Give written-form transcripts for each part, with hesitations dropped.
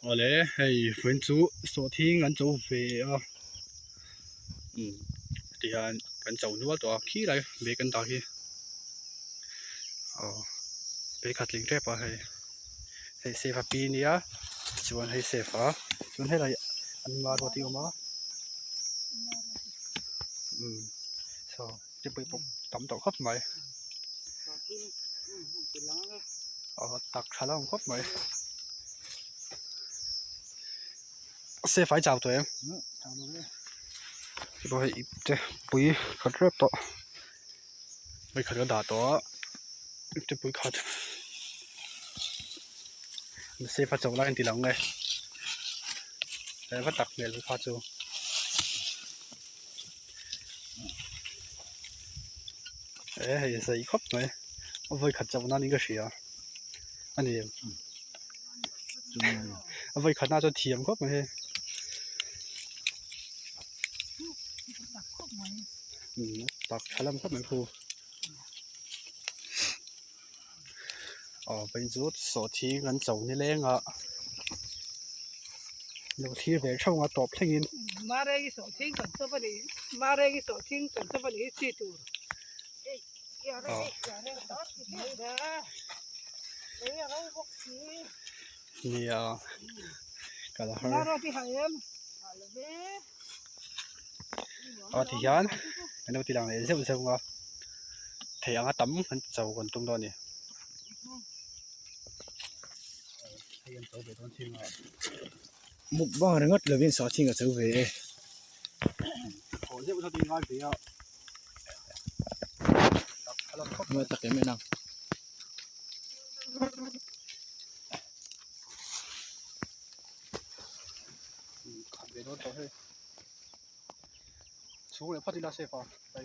我嘞系分组昨天俺做肥啊，地下俺做นู่ตัวขี้ไรเบกันตาขี้เบขัดลิงเรียบอ่ะให้เซฟปีนี้อ่ะชวนให้เซฟอ่ะชวนให้ไรอันมาตัวที่ออกมาจะไปปกตำต่อครบไหมตักขาล่างครบไหมเซฟไฟจ่าตัวเองจะไปอีกเจ้ปุ๋ยขัดเรียบต่อไปขัดกระดาษต่อจะปุ๋ยขัดเซฟจ่าล่างทีหลังไงแต่ว่าตักเนี่ยลูกค้าจูใส่ครบไหมเอาไปขัดจ่านั่นนี่ก็เสียอันนี้เอาไปขัดน่าจะเทียมครบไหมตักขาล่างครบไหมครูเป็นจุดสอที่กันเจ้านี่แรงอ่ะเดี๋ยวที่เวกช่องมาตอบเพลงมาเรกิสอทิ้งกันซะไปเลยมาเรกิสอทิ้งกันซะไปเลยสิตัวอย่าเร่ตัดไม่ได้เลยเราบอกสินี่ก็แล้วมาเราที่หายมอะไรเบ้ที่ยันอันนี้ที่หลังเลยเสียบก็เที่ยงตั้มมันเจ้าคนตรงตอนนี้ให้ยันเจ้าไปตอนที่มามุกบ้าเงาเลยเป็นสอชิงกับเจ้าเว่โอ้เสียบเขาตีง่ายไปอ่ะมาตักยังไม่นั่งขัดไปโดนตัวให้ชูเลยพัดที่ลาเซฟไป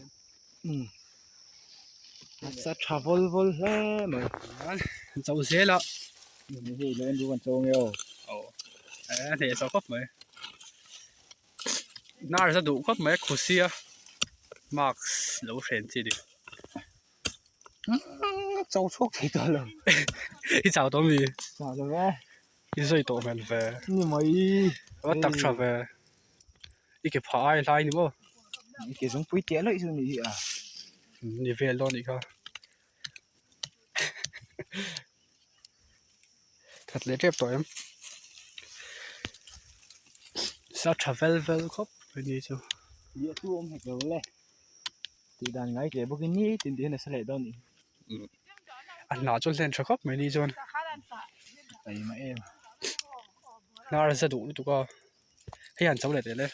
สัตว์ทราเวลวอลเล่ไหมเจ้าเสียละนี่เล่นดูกันโจงอยู่เดี๋ยวจะครบไหมน่าจะดูครบไหมคุซี่อ่ะมาร์คเราเห็นสิดิเจ้าโชคดีตัวเลย一找到没？找了呗一岁多没了呗？你没我打出呗，一个爬来你不？你给从不点了一声你啊你别乱你看，ขัดเล็บเรียบตัวเอ็มสัตว์ทราเวลครับเป็นยังไงเยอะตัวผมเห็นเลยตีด้านไงเจ๊บอกนี่ตีนเดียนสลัดดอนนี่อันน่าจะเล่นชักครับไม่ดีจนไอ้มาเอ็มน่าจะดูตัวก็ให้ยันเจ้าเลยเลย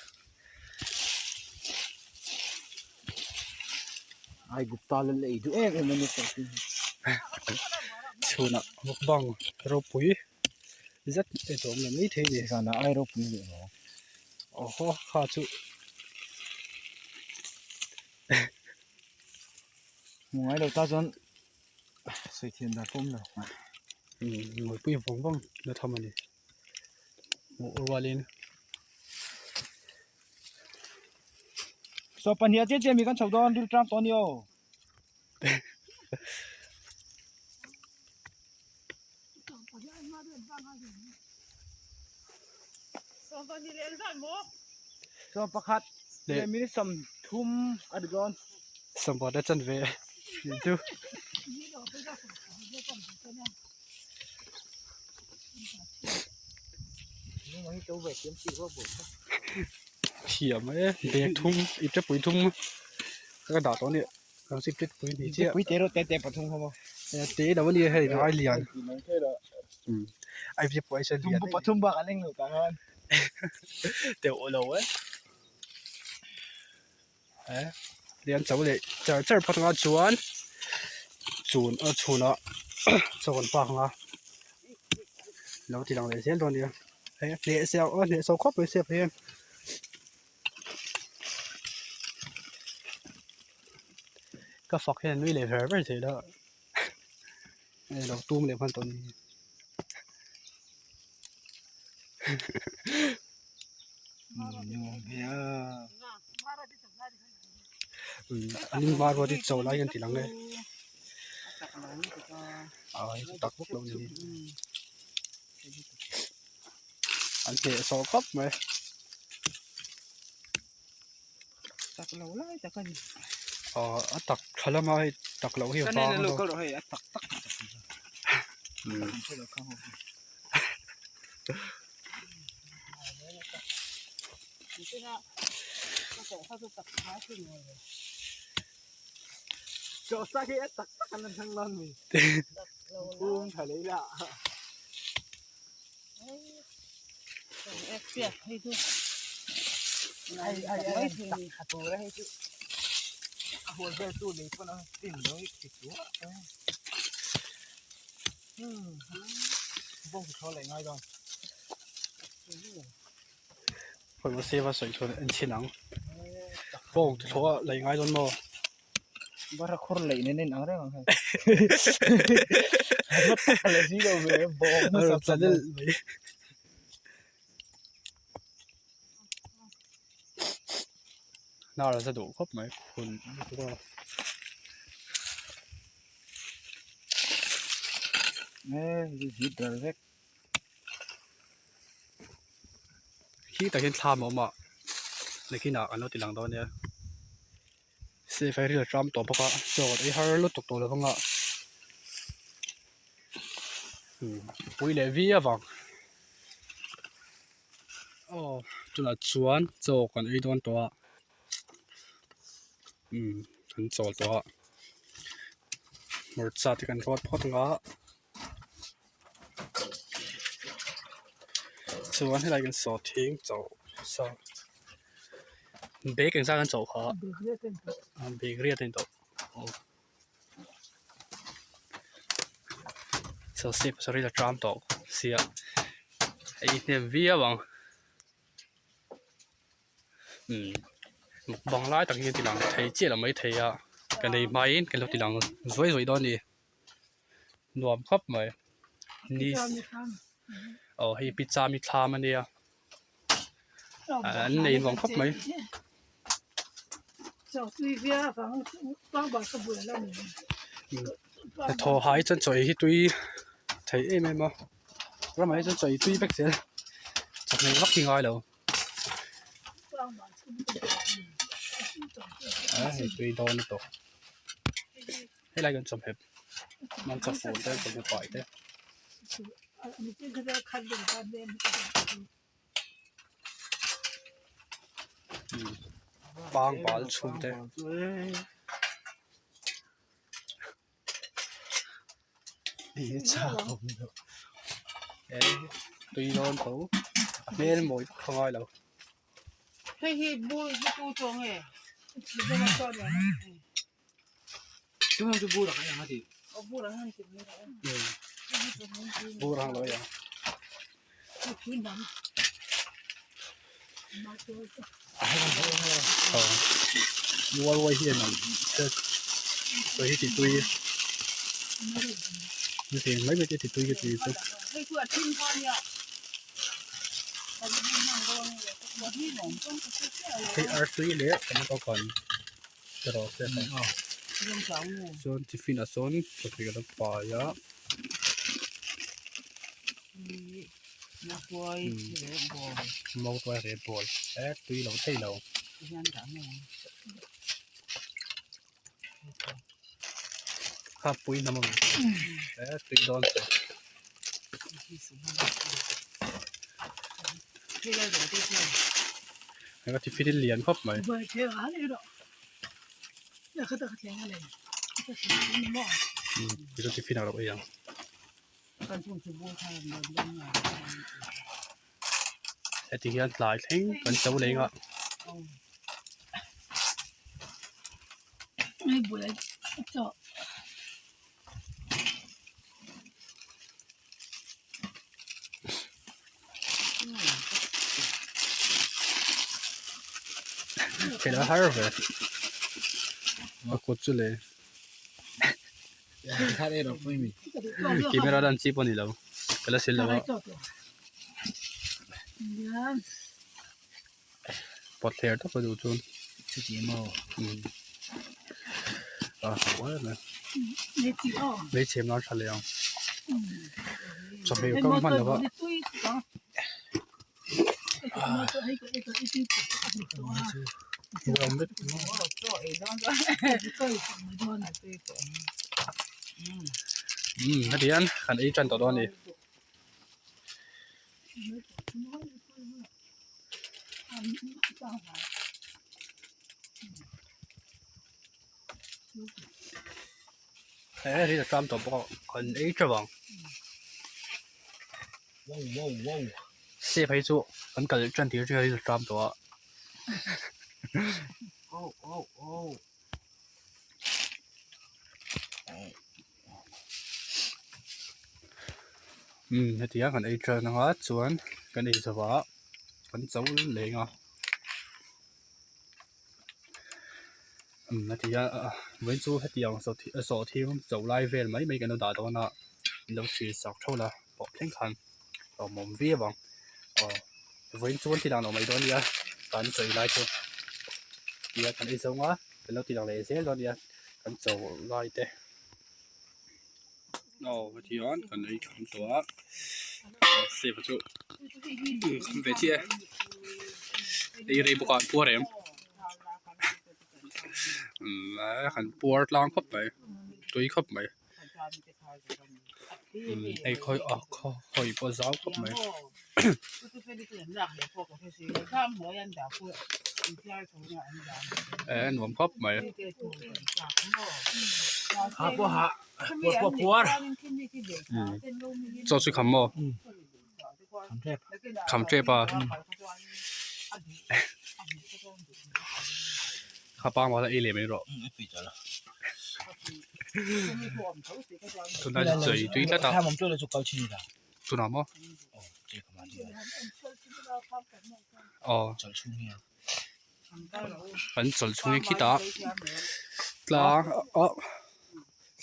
ไอ้กุปตาเลยดูเอ็มมันนี่สักทีชูน่ะมุกบังรบปุ๋ยจัดไอ้ตัวมันไม่เท่เลยกันนะไอ้รบนี่เลยโอ้โหข้าจูมึงไอ้เราตาจนสวยเทียนดาพุ่มเลยหมดปุ๋ยผมบ้างแล้วทำอะไรหมดวาลินสอบปัญญาเจ๊มีกันชาวดอนดูตามตอนนี้อ๋อสอบประคัดเดี๋ยวมีสัมทุ่มอดีตก่อนสมบัติจันเวดูนี่มันจะเวกเยี่ยมสิว่าบุกเขี่ยไหมเด็กทุ่งอีกจะปุ๋ยทุ่งก็ด่าตอนนี้เราสิบลิตรปุ๋ยดีเจ้าปุ๋ยเตะรถเตะปะทุ่งเขาบอกเตะแต่ว่าเลี้ยให้น้อยเลี้ยงไอ้พี่ปุ๋ยเฉลี่ยปะทุ่งบ้ากันเล่นหนูกันฮะเดี๋ยวเราเลี้ยงเจ้าเลย这儿不同啊煮了这碗饭啊然后这两类先多点列小块不些片ก็ฟอกแค่นี้เลยเหรอไม่ใช่แล้วเราตุ้มเลยพันตัวนี้อันนี้มาว่าที่เจ้าไล่กันทีหลังเลยตักพวกเราอย่างนี้ อันเตะโซกับไหม ตักเราไล่ตักกัน อ๋อตักทะเลมาให้ตักเราเหี่ยว ก็ ฟ้า เนี่ยเราก็เราให้ตัก อืม ช่วยเราเข้า นี่ใช่ไหมก็แต่ถ้าจะตักท้ายขึ้นเลย จอดสักแค่ตักกันทั้งนั้นมี เรา บูมทะเลละ เอ็กเซียให้ดู ไอ้ตักขัดตัวให้ที่หัวเบลตู้นี้ก็นะติ่มเลยติดตัวบ้องเขาอะไรง่ายดอง คนมาเสียว่าสวยชนอันชินังโป่งโถอะไรง่ายโดนโม บ้าระคนเลยเนี่ยเอาได้มั้งครับอะไรสิเราเว้ยบ้องมันสับสน น่าจะสะดวกครบไหมคุณทุกคน ฮิตเลยเล็ก ขี้แต่เห็นทามออกมาในขี้หนักอันนั้นติหลังตอนเนี้ยเซฟไฟเรือจอมตัวพวกจอดไอ้ฮาร์ลุตตกตัวเลยพวกปุยเลวีอะวังอ๋อจุดละชวนโจกันไอ้ตัวตัวฉันโจตัวหมดสัตว์กันทอดพอดงะชวนให้อะไรกันสอดทิ้งโจซะเบรกกันซะกันโจเขา เดือดเต็ม เบรกเรียดเป็นตัวเซลซีสรีระจามตัวเสียไอ้เนี่ยวีอะวังบางไล่ต่างกันทีหลังเทเจี๊ยเราไม่เทอ่ะกันในไม้กันเราทีหลังสวยๆตอนนี้รวมครับไหมนี่อ๋อให้พิซซ่ามีทามันเนี่ยอันนี้รวมครับไหม เจ้าตุยเสียฟังฟังบาสบุญแล้วนี่ แต่ทอหายจนใจที่ตุยเทเอ้ไม่มาแล้วไม่จนใจตุยเบ็กเสียจากในวักที่ง่ายแล้ว ฟังบาสบุญ ให้ตุยโดนตัวให้ไรกันสมเหตุมันจะฟูได้สมเหตุปล่อยได้ อันนี้คือจะคัดเป็นการเดิน บางบอลชุ่มได้ดีจ้า ตุยโดนตัวเมื่อหมดข้างง่ายแล้ว เฮ้ยบูตูจงเอ๋จะมาสอนยัง ช่วงจะบูดอะไรอย่างนี้ เอาบูรังจิ๋มเลย บูรังเลยอ่ะ ขึ้นน้ำมาเจอ ยัวรวยเฮียนั่นจะตัวที่ติดตุยไม่ถึงไม่ไปติดตุยก็ติดตุย ให้ตัวทิ้งพ่อเนี่ยตอนนี้นั่งร้องเลยวันนี้หนุ่มต้องไปเที่ยว ให้อาร์ตุยเละแต่ไม่ต้องก่อนจะรอเสร็จแล้ว เรื่องสาวงู ส่วนที่ฟินาโซนก็คือกันป่ายะ นักบอยเด็กบอย มองตัวเรดบอลตุยเราใช่เรา ยันถามงู ข้าปุยน้ำมันตุยโดน ที่เราเดี๋ยวที่เที่ยว แล้วก็ที่ฟิลิปเลียนครบไหม บอยเที่ยวอะไรหรอเนี่ยเขาต้องเที่ยวอะไรก็เที่ยวนี่มั่ว ที่ฟินาเราเอง การพูดถึงบัวทางเดินเรื่องงาน แต่ที่ยันหลายทิ้งกันเจ้าเล้งอ่ะ ไม่บัวเจาะ เห็นแล้วฮาร์เวิร์ดมากดจุเลย ถ้าได้เราไม่มี กินไม่ได้ดันซีปนี่แล้วก็แล้วเสร็จแล้วปอดเทียร์ต้องไปดูจุน ที่จีมอ ว่านะ ไม่จีอ๋อ ไม่เชมน้อยทะเลอ่ะจะไปก็มันแล้วว่า มาตัวให้ก็ไอ้ตัวไอ้ที่ตัว รวมด้วย ตัวไอ้ดอนก็ ก็ไม่โดนอ่ะตัวก่อน นัดเดียนขันไอ้จันต่อดอนนี่ที่จะจำตัวบอกขันไอ้จัง ว้าวว้าว เสียไปจุขันกันจันที่จะจำตัว โอ้โอ้โอ้นัดเดียขันไอ้จันนะครับส่วนกันไอ้สวะขันเจ้าเลี้ยงอ่ะนัดเดียเว้นจูให้เดียงสอทีมเจ้าไล่เวรไม่กันเราด่าตัวน่ะเราชีสักเท่าละบอกเพียงคันเราหม่อมเวียบังเว้นจูที่ดังเราไม่โดนเนี่ยกันใจไล่ตัวเดียกันไอ้สวะเป็นเราที่ดังเลยเสียโดนเนี่ยกันเจ้าไล่เตะที่ย้อนกันไอ้คำตัวเสียไปจุคำเวทีไอ้เรื่องประกอบปัวเร็มขันปัวล้างเข้าไปตัวเข้าไปไอ้คอยออกคอยปัวซ้าวเข้าไปหนุ่มเข้าไป หาปัวหาปัว 做出คำโม ทำแทบ คำเจ็บป่ะข้าป้ามาแล้วเอเล่ไม่รู้ ปิดแล้ว ตัวนั้นจะจุยจุยแล้วตา ถ้าผมช่วยเราจะเกาชินละ ตัวนั้นมั้ง โอ้เจ๊กมาดี จอดช่วงนี้ 反正从一起打，啦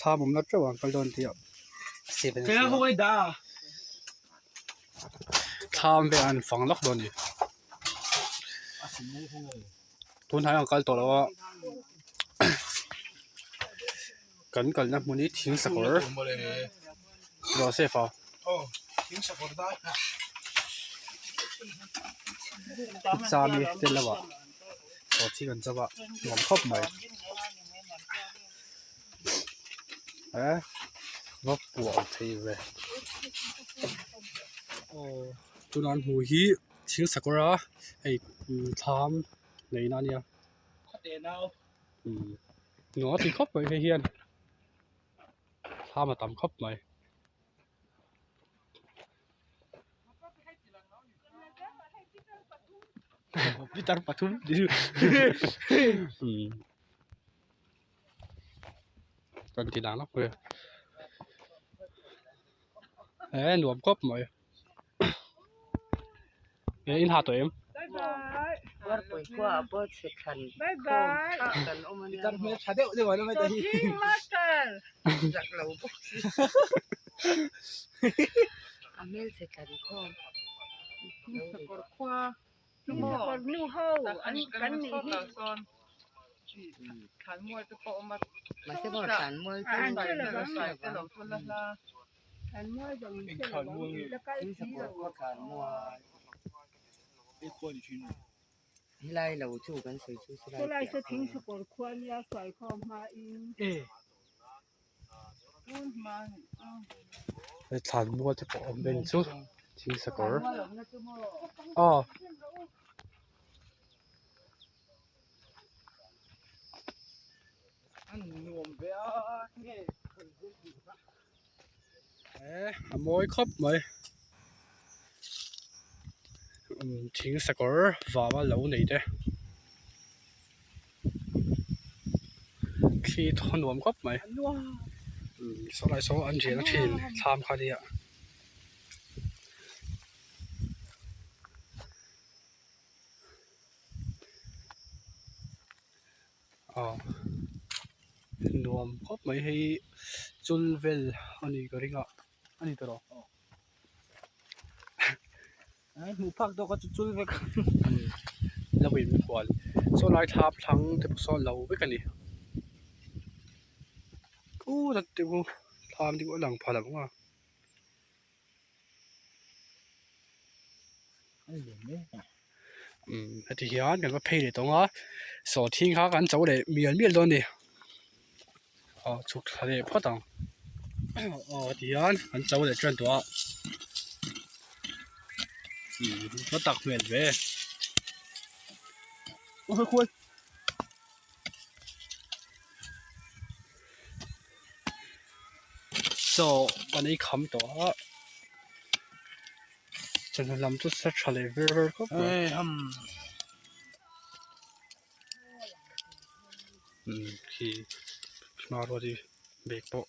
他们那这玩意儿乱掉，这边 เจ๊เขาไม่ด่า 他们被俺放了多呢，突然要搞到了哇，跟那么你听什么儿，不知道谁发， โอ้ทิ้งสกอตได้ 啥咪对了吧？我听人这吧，我靠没，哎，我不好听呗。ตัวนั้นหูฮีทิ้งสักระไอ้ทามในนั้นเนี่ย เดี๋ยวเรา หนูตีครบไปเฮียนทามมาตำครบไปพี่ตังปะทุ่มดิกันทีหลังแล้วเพื่อหนูครบไหมอินหาตัวเอง บายบาย เปิดไปกว่าเปิดสิคัน บายบาย กันเอามาเนี่ย จัดไม่ชัดเดี๋ยวเราไม่ ตั ได้ วจริงมากัน จากเราอเมริกันพ่อ สะกดควาลูกสะกดนิ้วเฮาอันกันนี่ที่ ขันมวยจะโปะมา มาเสบอกสารมวย ใส่แล้วใส่ก็หลงคนละละ อันว่าอย่างนี้ใช่ไหมแล้วก็ ที่สมบูรณ์ก็การมวย ไอ้คนชิน ที่ไล่เราจู้กันสวยชูส ก็ ไล เลยจะทิ้งสะกดควรยาใส่ข้อมาเอง เอ๊ พูดมา ไอ้ฐานบัวจะบอกเป็นชุดทิ้งสักระ ว่าหลงนะจุโม อ๋ออันนวมเบียเนี่ย มวยครบไหมทิ้งสักระว่าเหลาหนีเด้ขี้ทอนหนวมครบไหมสไลด์โซอันเจียงชินทำคดีอ่ะหนวมครบไหมให้จุลเวลอันนี้ก็ริงอ่ะอันนี้ตัวเรา ไอ้หมูพักตัวก็จุดๆไปกัน เราไม่มีควรโซลาร์ทับทั้งเทปโซนเราไม่กันนี่กูจะเดี๋ยวทำดีกว่าหลังพอหลังว่า ไอ้เหลืองเนี่ย thì hiện cái pay để tông á số thiên khá gần chỗ để miền luôn đi chụp cái này phát động thì hiện gần chỗ để chuyển đó nó đặc biệt về ôi khui so anh ấy khám đó cho nên làm chút sát trả lời về có ê khi mà rồi đi bếp bộ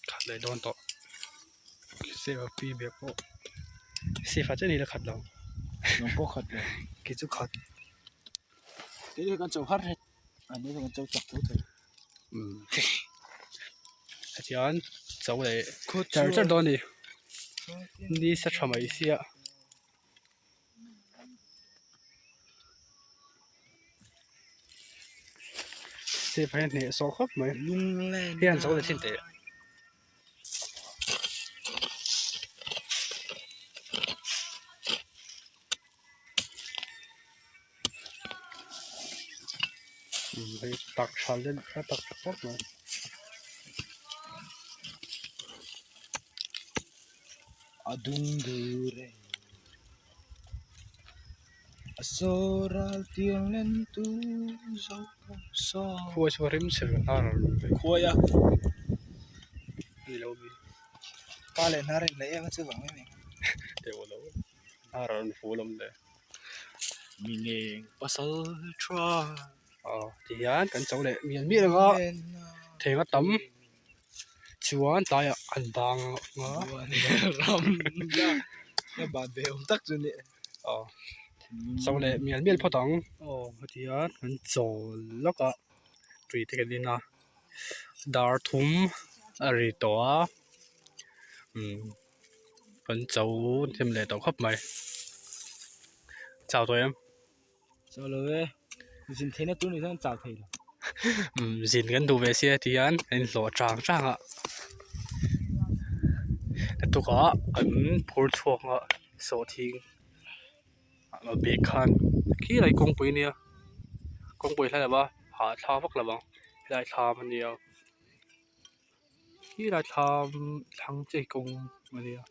khát lại đón to sẽ vào pi bếp bộ sẽ phát triển là khát lòng nó có khát rồi cái chỗ khát thế thì con trâu khát hết anh ấy con trâu chặt thôi thì anh cháu này chờ chờ đón đi đi sát trả mấy xí ạ sẽ phải nè số khóc mấy lung lên hiện cháu là thiên tế phảiตักชันlên phảiตักkhóc mà adung dure asoral tiang len tu so khua cho rim sir ta rồi khoya đi lâu đi ka le na re le ya chu bang me để vào lâu ta rồi phủ lắm đấy meaning pasal try thì anh cần cháu này miền biết được không thì nó tắm chuan tay ăn bang ngó ram ya ya ba be om tak chu ni cháu này miền biết phát động thì anh cần cháu lắc à tùy theo cái gì na dar thum ari toa cần cháu thêm lệ tàu khắp mày chào tụi em so le xin thế nó tu ni thằng chào thầy gìn gần đủ về xe thì anh lộ trắng trắng ạ tôi có ấn phun chuột ạ số thiên mà bị khăn khi lại công bồi nè công bồi hay là ba hạ thao vất là bằng lại thao mà nhiều khi lại thao thằng chơi công mà nhiều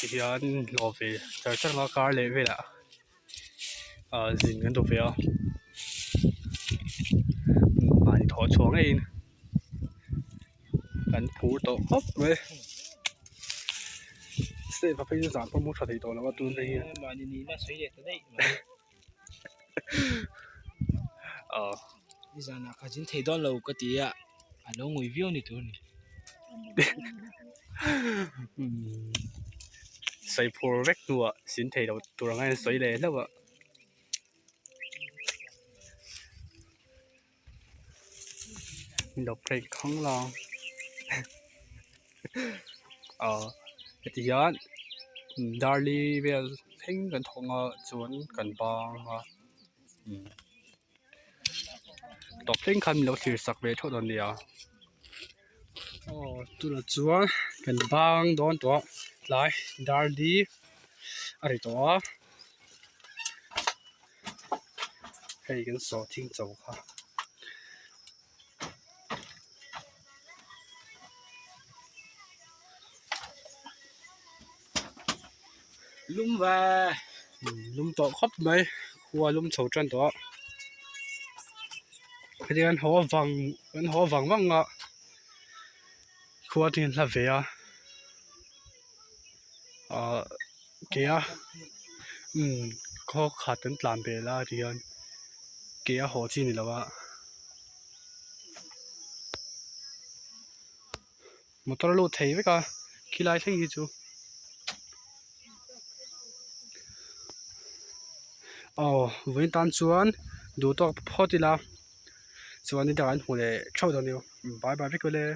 thì anh lộ về giờ chắc nó cá lệ về đã gìn gần đủ về à mà đi thọ xuống ấy anh phủ tổ hấp về sẽ phải phải giảm phong một thời tổ là tu này mà ni na suy để đấy đi ra na cái chính thầy đó lâu cái tí à nó ngồi viêu này tu này xây phủ vét tua xin thầy đầu tu là ngay xây lên đâu ạ đọc cái không lo thì anh Darly về thinh gần thong chuẩn gần bang đọc thinh khăn lâu thì sắc về thôi đồn đi à tu là chuẩn gần bang đón đó lại Darly ở đó hay gần số thinh dầu ha lum về lum to khắp mấy qua lum sầu chân đó cái anh họ vắng vắng à qua thì là về kia có khát đến làm về là thì anh kia họ chi này là ba một tao lô thấy với cả khi lại thấy gì chú với tan chuan đủ to phô thì là chuan đi đàn hồ lệ trâu đâu nhiều bye bye với cô lệ